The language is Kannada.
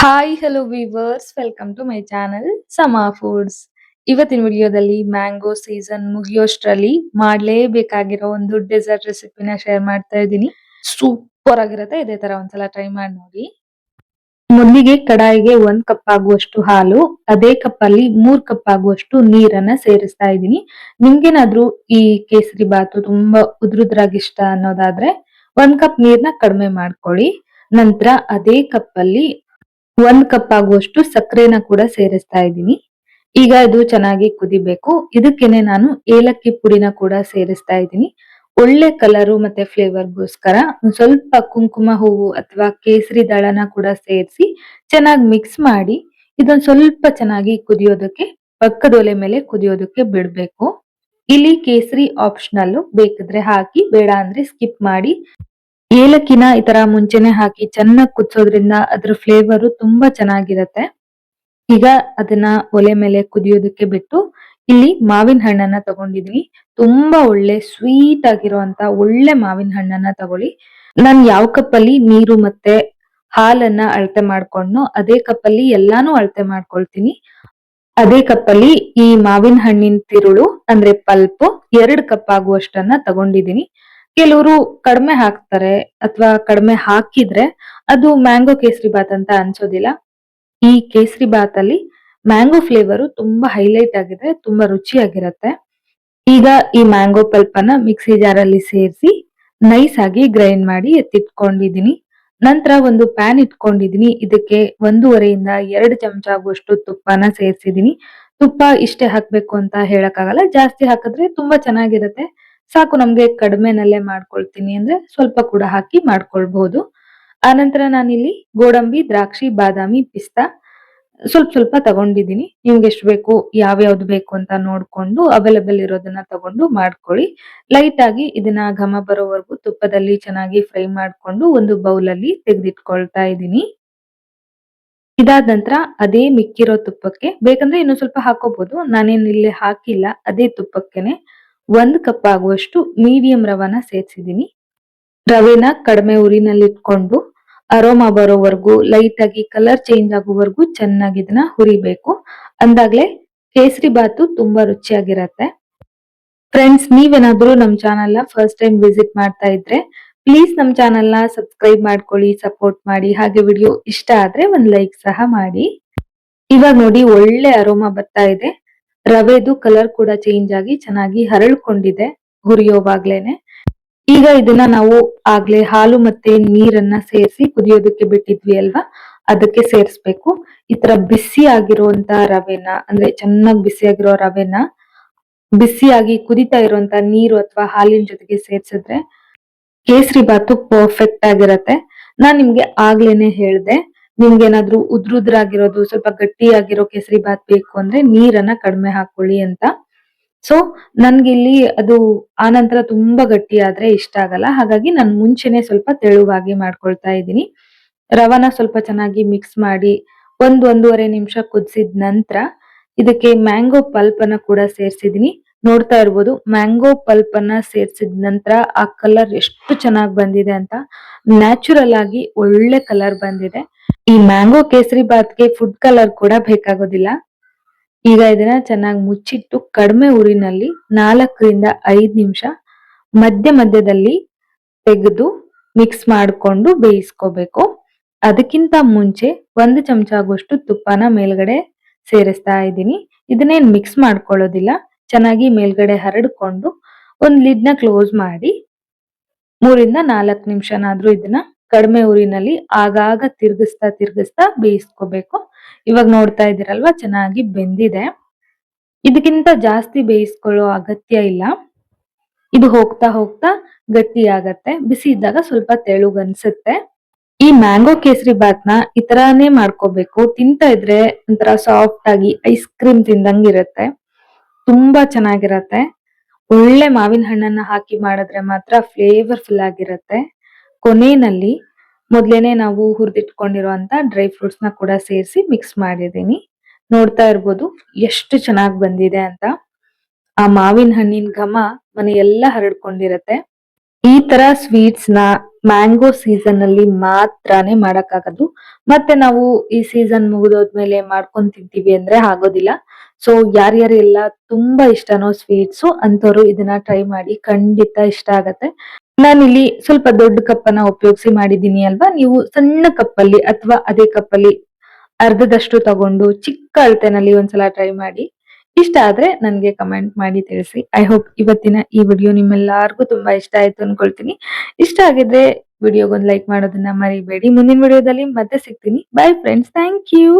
Hi hello viewers welcome to my channel Sama foods. ಇವತ್ತಿನ ವಿಡಿಯೋದಲ್ಲಿ ಮ್ಯಾಂಗೋ ಸೀಸನ್ ಮುಗಿಯೋಷ್ಟ್ರಲ್ಲಿ ಮಾಡ್ಲೇಬೇಕಾಗಿರೋ ಒಂದು ಡೆಸರ್ಟ್ ರೆಸಿಪಿನ ಶೇರ್ ಮಾಡ್ತಾ ಇದ್ದೀನಿ. ಸೂಪರ್ ಆಗಿರುತ್ತೆ. ಇದೇ ತರ ಒಂದ್ಸಲ ಟ್ರೈ ಮಾಡಿ ನೋಡಿ. ಮೊದಲಿಗೆ ಕಡಾಯಿಗೆ 1 ಕಪ್ ಆಗುವಷ್ಟು ಹಾಲು, ಅದೇ ಕಪ್ ಅಲ್ಲಿ 3 ಕಪ್ ಆಗುವಷ್ಟು ನೀರನ್ನ ಸೇರಿಸ್ತಾ ಇದ್ದೀನಿ. ನಿಮ್ಗೇನಾದ್ರೂ ಈ ಕೇಸರಿ ಬಾತು ತುಂಬಾ ಉದ್ರುದ್ರಾಗಿ ಇಷ್ಟ ಅನ್ನೋದಾದ್ರೆ 1 ಕಪ್ ನೀರ್ನ ಕಡಿಮೆ ಮಾಡ್ಕೊಳ್ಳಿ. ನಂತರ ಅದೇ ಕಪ್ ಅಲ್ಲಿ 1 ಕಪ್ ಆಗುವಷ್ಟು ಸಕ್ಕರೆನ ಕೂಡ ಸೇರಿಸ್ತಾ ಇದ್ದೀನಿ. ಈಗ ಇದು ಚೆನ್ನಾಗಿ ಕುದಿಬೇಕು. ಇದಕ್ಕೇನೆ ನಾನು ಏಲಕ್ಕಿ ಪುಡಿನ ಕೂಡ ಸೇರಿಸ್ತಾ ಇದ್ದೀನಿ. ಒಳ್ಳೆ ಕಲರು ಮತ್ತೆ ಫ್ಲೇವರ್ಗೋಸ್ಕರ ಒಂದ್ ಸ್ವಲ್ಪ ಕುಂಕುಮ ಹೂವು ಅಥವಾ ಕೇಸರಿ ದಳನ ಕೂಡ ಸೇರಿಸಿ ಚೆನ್ನಾಗಿ ಮಿಕ್ಸ್ ಮಾಡಿ ಇದೊಂದ್ ಸ್ವಲ್ಪ ಚೆನ್ನಾಗಿ ಕುದಿಯೋದಕ್ಕೆ ಪಕ್ಕದ ಒಲೆ ಮೇಲೆ ಕುದಿಯೋದಕ್ಕೆ ಬಿಡ್ಬೇಕು. ಇಲ್ಲಿ ಕೇಸರಿ ಆಪ್ಷನಲ್, ಬೇಕಿದ್ರೆ ಹಾಕಿ, ಬೇಡ ಅಂದ್ರೆ ಸ್ಕಿಪ್ ಮಾಡಿ. ಏಲಕ್ಕಿನ ಈ ತರ ಮುಂಚೆನೆ ಹಾಕಿ ಚೆನ್ನಾಗಿ ಕುದಿಸೋದ್ರಿಂದ ಅದ್ರ ಫ್ಲೇವರು ತುಂಬಾ ಚೆನ್ನಾಗಿರತ್ತೆ. ಈಗ ಅದನ್ನ ಒಲೆ ಮೇಲೆ ಕುದಿಯೋದಕ್ಕೆ ಬಿಟ್ಟು ಇಲ್ಲಿ ಮಾವಿನ ಹಣ್ಣನ್ನ ತಗೊಂಡಿದೀನಿ. ತುಂಬಾ ಒಳ್ಳೆ ಸ್ವೀಟ್ ಆಗಿರುವಂತ ಒಳ್ಳೆ ಮಾವಿನ ಹಣ್ಣನ್ನ ತಗೊಳ್ಳಿ. ನಾನ್ ಯಾವ ಕಪ್ ಅಲ್ಲಿ ನೀರು ಮತ್ತೆ ಹಾಲನ್ನ ಅಳತೆ ಮಾಡ್ಕೊಂಡು ಅದೇ ಕಪ್ ಅಲ್ಲಿ ಎಲ್ಲಾನು ಅಳತೆ ಮಾಡ್ಕೊಳ್ತೀನಿ. ಅದೇ ಕಪ್ ಅಲ್ಲಿ ಈ ಮಾವಿನ ಹಣ್ಣಿನ ತಿರುಳು ಅಂದ್ರೆ ಪಲ್ಪ್ 2 ಕಪ್ ಆಗುವಷ್ಟನ್ನ ತಗೊಂಡಿದೀನಿ. ಕೆಲವರು ಕಡಿಮೆ ಹಾಕ್ತಾರೆ ಅಥವಾ ಕಡಿಮೆ ಹಾಕಿದ್ರೆ ಅದು ಮ್ಯಾಂಗೋ ಕೇಸರಿ ಬಾತ್ ಅಂತ ಅನ್ಸೋದಿಲ್ಲ. ಈ ಕೇಸರಿ ಬಾತ್ ಅಲ್ಲಿ ಮ್ಯಾಂಗೋ ಫ್ಲೇವರು ತುಂಬಾ ಹೈಲೈಟ್ ಆಗಿದೆ, ತುಂಬಾ ರುಚಿಯಾಗಿರತ್ತೆ. ಈಗ ಈ ಮ್ಯಾಂಗೋ ಪಲ್ಪ್ ಅನ್ನ ಮಿಕ್ಸಿ ಜಾರ್ ಅಲ್ಲಿ ಸೇರಿಸಿ ನೈಸ್ ಆಗಿ ಗ್ರೈಂಡ್ ಮಾಡಿ ಎತ್ತಿಟ್ಕೊಂಡಿದೀನಿ. ನಂತರ ಒಂದು ಪ್ಯಾನ್ ಇಟ್ಕೊಂಡಿದೀನಿ. ಇದಕ್ಕೆ 1.5 ಇಂದ 2 ಚಮಚ ಆಗುವಷ್ಟು ತುಪ್ಪನ ಸೇರಿಸಿದೀನಿ. ತುಪ್ಪ ಇಷ್ಟೇ ಹಾಕ್ಬೇಕು ಅಂತ ಹೇಳಕ್ಕಾಗಲ್ಲ, ಜಾಸ್ತಿ ಹಾಕಿದ್ರೆ ತುಂಬಾ ಚೆನ್ನಾಗಿರತ್ತೆ. ಸಾಕು ನಮ್ಗೆ ಕಡಿಮೆನಲ್ಲೇ ಮಾಡ್ಕೊಳ್ತೀನಿ ಅಂದ್ರೆ ಸ್ವಲ್ಪ ಕೂಡ ಹಾಕಿ ಮಾಡ್ಕೊಳ್ಬಹುದು. ಆನಂತರ ನಾನಿಲ್ಲಿ ಗೋಡಂಬಿ, ದ್ರಾಕ್ಷಿ, ಬಾದಾಮಿ, ಪಿಸ್ತಾ ಸ್ವಲ್ಪ ಸ್ವಲ್ಪ ತಗೊಂಡಿದೀನಿ. ನಿಮ್ಗೆ ಎಷ್ಟು ಬೇಕು, ಯಾವ್ಯಾವ್ದು ಬೇಕು ಅಂತ ನೋಡ್ಕೊಂಡು ಅವೈಲೇಬಲ್ ಇರೋದನ್ನ ತಗೊಂಡು ಮಾಡ್ಕೊಳ್ಳಿ. ಲೈಟ್ ಆಗಿ ಇದನ್ನ ಘಮ ಬರೋವರೆಗೂ ತುಪ್ಪದಲ್ಲಿ ಚೆನ್ನಾಗಿ ಫ್ರೈ ಮಾಡ್ಕೊಂಡು ಒಂದು ಬೌಲ್ ಅಲ್ಲಿ ತೆಗೆದಿಟ್ಕೊಳ್ತಾ ಇದ್ದೀನಿ. ಇದಾದ ನಂತರ ಅದೇ ಮಿಕ್ಕಿರೋ ತುಪ್ಪಕ್ಕೆ ಬೇಕಂದ್ರೆ ಇನ್ನೊಂದ್ ಸ್ವಲ್ಪ ಹಾಕೋಬಹುದು. ನಾನೇನ್ ಇಲ್ಲಿ ಹಾಕಿಲ್ಲ. ಅದೇ ತುಪ್ಪಕ್ಕೆನೆ 1 ಕಪ್ ಆಗುವಷ್ಟು ಮೀಡಿಯಂ ರವನ ಸೇರ್ಸಿದೀನಿ. ರವೆನ ಕಡಿಮೆ ಉರಿನಲ್ಲಿ ಇಟ್ಕೊಂಡು ಅರೋಮಾ ಬರೋವರೆಗೂ, ಲೈಟ್ ಆಗಿ ಕಲರ್ ಚೇಂಜ್ ಆಗೋವರೆಗೂ ಚೆನ್ನಾಗಿ ಇದನ್ನ ಹುರಿಬೇಕು. ಅಂದಾಗ್ಲೇ ಕೇಸರಿ ಬಾತು ತುಂಬಾ ರುಚಿಯಾಗಿರತ್ತೆ. ಫ್ರೆಂಡ್ಸ್, ನೀವೇನಾದ್ರೂ ನಮ್ ಚಾನಲ್ ನ ಫಸ್ಟ್ ಟೈಮ್ ವಿಸಿಟ್ ಮಾಡ್ತಾ ಇದ್ರೆ ಪ್ಲೀಸ್ ನಮ್ ಚಾನಲ್ ನ ಸಬ್ಸ್ಕ್ರೈಬ್ ಮಾಡ್ಕೊಳ್ಳಿ, ಸಪೋರ್ಟ್ ಮಾಡಿ. ಹಾಗೆ ವಿಡಿಯೋ ಇಷ್ಟ ಆದ್ರೆ ಒಂದ್ ಲೈಕ್ ಸಹ ಮಾಡಿ. ಇವಾಗ ನೋಡಿ ಒಳ್ಳೆ ಅರೋಮಾ ಬರ್ತಾ ಇದೆ. ರವೆದು ಕಲರ್ ಕೂಡ ಚೇಂಜ್ ಆಗಿ ಚೆನ್ನಾಗಿ ಹರಳ್ಕೊಂಡಿದೆ ಹುರಿಯೋವಾಗ್ಲೇನೆ. ಈಗ ಇದನ್ನ ನಾವು ಆಗ್ಲೇ ಹಾಲು ಮತ್ತೆ ನೀರನ್ನ ಸೇರಿಸಿ ಕುದಿಯೋದಕ್ಕೆ ಬಿಟ್ಟಿದ್ವಿ ಅಲ್ವಾ, ಅದಕ್ಕೆ ಸೇರಿಸ್ಬೇಕು. ಈ ತರ ಬಿಸಿ ಆಗಿರುವಂತ ರವೆನ, ಅಂದ್ರೆ ಚೆನ್ನಾಗಿ ಬಿಸಿಯಾಗಿರೋ ರವೆನ ಬಿಸಿಯಾಗಿ ಕುದಿತಾ ಇರುವಂತ ನೀರು ಅಥವಾ ಹಾಲಿನ ಜೊತೆಗೆ ಸೇರ್ಸಿದ್ರೆ ಕೇಸರಿ ಬಾತು ಪರ್ಫೆಕ್ಟ್ ಆಗಿರತ್ತೆ. ನಾನ್ ನಿಮ್ಗೆ ಆಗ್ಲೇನೆ ಹೇಳ್ದೆ, ನಿಮ್ಗೆ ಏನಾದ್ರೂ ಉದ್ರುದ್ರಾಗಿರೋದು ಸ್ವಲ್ಪ ಗಟ್ಟಿಯಾಗಿರೋ ಕೇಸರಿ ಬಾತ್ ಬೇಕು ಅಂದ್ರೆ ನೀರನ್ನ ಕಡಿಮೆ ಹಾಕೊಳ್ಳಿ ಅಂತ. ಸೊ ನನ್ಗಿಲ್ಲಿ ಅದು ಆನಂತರ ತುಂಬಾ ಗಟ್ಟಿ ಆದ್ರೆ ಇಷ್ಟ ಆಗಲ್ಲ. ಹಾಗಾಗಿ ನಾನು ಮುಂಚೆನೆ ಸ್ವಲ್ಪ ತೆಳುವಾಗಿ ಮಾಡ್ಕೊಳ್ತಾ ಇದ್ದೀನಿ. ರವನ ಸ್ವಲ್ಪ ಚೆನ್ನಾಗಿ ಮಿಕ್ಸ್ ಮಾಡಿ 1-1.5 ನಿಮಿಷ ಕುದಿಸಿದ ನಂತರ ಇದಕ್ಕೆ ಮ್ಯಾಂಗೋ ಪಲ್ಪ್ ಅನ್ನ ಕೂಡ ಸೇರ್ಸಿದೀನಿ. ನೋಡ್ತಾ ಇರ್ಬೋದು, ಮ್ಯಾಂಗೋ ಪಲ್ಪ್ ಅನ್ನ ಸೇರ್ಸಿದ ನಂತರ ಆ ಕಲರ್ ಎಷ್ಟು ಚೆನ್ನಾಗಿ ಬಂದಿದೆ ಅಂತ. ನ್ಯಾಚುರಲ್ ಆಗಿ ಒಳ್ಳೆ ಕಲರ್ ಬಂದಿದೆ. ಈ ಮ್ಯಾಂಗೋ ಕೇಸರಿ ಬಾತ್ಗೆ ಫುಡ್ ಕಲರ್ ಕೂಡ ಬೇಕಾಗೋದಿಲ್ಲ. ಈಗ ಇದನ್ನ ಚೆನ್ನಾಗಿ ಮುಚ್ಚಿಟ್ಟು ಕಡಿಮೆ ಉರಿನಲ್ಲಿ 4 ರಿಂದ 5 ನಿಮಿಷ ಮಧ್ಯ ಮಧ್ಯದಲ್ಲಿ ತೆಗೆದು ಮಿಕ್ಸ್ ಮಾಡಿಕೊಂಡು ಬೇಯಿಸ್ಕೋಬೇಕು. ಅದಕ್ಕಿಂತ ಮುಂಚೆ 1 ಚಮಚ ಆಗುವಷ್ಟು ತುಪ್ಪನ ಮೇಲ್ಗಡೆ ಸೇರಿಸ್ತಾ ಇದ್ದೀನಿ. ಇದನ್ನೇನ್ ಮಿಕ್ಸ್ ಮಾಡ್ಕೊಳ್ಳೋದಿಲ್ಲ, ಚೆನ್ನಾಗಿ ಮೇಲ್ಗಡೆ ಹರಡ್ಕೊಂಡು ಒಂದ್ ಲಿಡ್ ನ ಕ್ಲೋಸ್ ಮಾಡಿ 3 ರಿಂದ 4 ನಿಮಿಷನಾದ್ರೂ ಇದನ್ನ ಕಡಿಮೆ ಉರಿನಲ್ಲಿ ಆಗಾಗ ತಿರ್ಗಿಸ್ತಾ ತಿರ್ಗಿಸ್ತಾ ಬೇಯಿಸ್ಕೋಬೇಕು. ಇವಾಗ ನೋಡ್ತಾ ಇದ್ದೀರಲ್ವಾ, ಚೆನ್ನಾಗಿ ಬೆಂದಿದೆ. ಇದಕ್ಕಿಂತ ಜಾಸ್ತಿ ಬೇಯಿಸ್ಕೊಳ್ಳೋ ಅಗತ್ಯ ಇಲ್ಲ. ಇದು ಹೋಗ್ತಾ ಹೋಗ್ತಾ ಗಟ್ಟಿ ಆಗತ್ತೆ. ಬಿಸಿ ಇದ್ದಾಗ ಸ್ವಲ್ಪ ತೆಳುಗನ್ಸುತ್ತೆ. ಈ ಮ್ಯಾಂಗೋ ಕೇಸರಿ ಬಾತ್ನ ಈ ತರಾನೇ ಮಾಡ್ಕೋಬೇಕು. ತಿಂತಾ ಇದ್ರೆ ಒಂಥರ ಸಾಫ್ಟ್ ಆಗಿ ಐಸ್ ಕ್ರೀಮ್ ತಿಂದಂಗಿರತ್ತೆ. ತುಂಬಾ ಚೆನ್ನಾಗಿರತ್ತೆ. ಒಳ್ಳೆ ಮಾವಿನ ಹಣ್ಣನ್ನ ಹಾಕಿ ಮಾಡಿದ್ರೆ ಮಾತ್ರ ಫ್ಲೇವರ್ಫುಲ್ ಆಗಿರತ್ತೆ. ಕೊನೆಯಲ್ಲಿ ಮೊದ್ಲೇನೆ ನಾವು ಹುರಿದಿಟ್ಕೊಂಡಿರುವಂತ ಡ್ರೈ ಫ್ರೂಟ್ಸ್ ನ ಕೂಡ ಸೇರಿಸಿ ಮಿಕ್ಸ್ ಮಾಡಿದೀನಿ. ನೋಡ್ತಾ ಇರ್ಬೋದು ಎಷ್ಟು ಚೆನ್ನಾಗಿ ಬಂದಿದೆ ಅಂತ. ಆ ಮಾವಿನ ಹಣ್ಣಿನ ಘಮ ಮನೆ ಎಲ್ಲ ಹರಡ್ಕೊಂಡಿರತ್ತೆ. ಈ ತರ ಸ್ವೀಟ್ಸ್ ನ ಮ್ಯಾಂಗೋ ಸೀಸನ್ ಅಲ್ಲಿ ಮಾತ್ರನೇ ಮಾಡಕ್ಕಾಗೋದು. ಮತ್ತೆ ನಾವು ಈ ಸೀಸನ್ ಮುಗಿದೋದ್ಮೇಲೆ ಮಾಡ್ಕೊಂಡ್ ತಿಂತೀವಿ ಅಂದ್ರೆ ಆಗೋದಿಲ್ಲ. ಸೊ ಯಾರ್ಯಾರೆಲ್ಲ ತುಂಬಾ ಇಷ್ಟನೋ ಸ್ವೀಟ್ಸ್ ಅಂತವ್ರು ಇದನ್ನ ಟ್ರೈ ಮಾಡಿ, ಖಂಡಿತ ಇಷ್ಟ ಆಗತ್ತೆ. ನಾನಿಲ್ಲಿ ಸ್ವಲ್ಪ ದೊಡ್ಡ ಕಪ್ಪನ್ನ ಉಪಯೋಗಿಸಿ ಮಾಡಿದೀನಿ ಅಲ್ವಾ, ನೀವು ಸಣ್ಣ ಕಪ್ಪಲ್ಲಿ ಅಥವಾ ಅದೇ ಕಪ್ಪಲ್ಲಿ ಅರ್ಧದಷ್ಟು ತಗೊಂಡು ಚಿಕ್ಕ ಅಳತೆನಲ್ಲಿ ಒಂದ್ಸಲ ಟ್ರೈ ಮಾಡಿ. ಇಷ್ಟ ಆದ್ರೆ ನನ್ಗೆ ಕಮೆಂಟ್ ಮಾಡಿ ತಿಳಿಸಿ. ಐ ಹೋಪ್ ಇವತ್ತಿನ ಈ ವಿಡಿಯೋ ನಿಮ್ಮೆಲ್ಲರಿಗೂ ತುಂಬಾ ಇಷ್ಟ ಆಯ್ತು ಅನ್ಕೊಳ್ತೀನಿ. ಇಷ್ಟ ಆಗಿದ್ರೆ ವಿಡಿಯೋಗೊಂದು ಲೈಕ್ ಮಾಡೋದನ್ನ ಮರಿಬೇಡಿ. ಮುಂದಿನ ವಿಡಿಯೋದಲ್ಲಿ ಮತ್ತೆ ಸಿಗ್ತೀನಿ. Bye friends, thank you.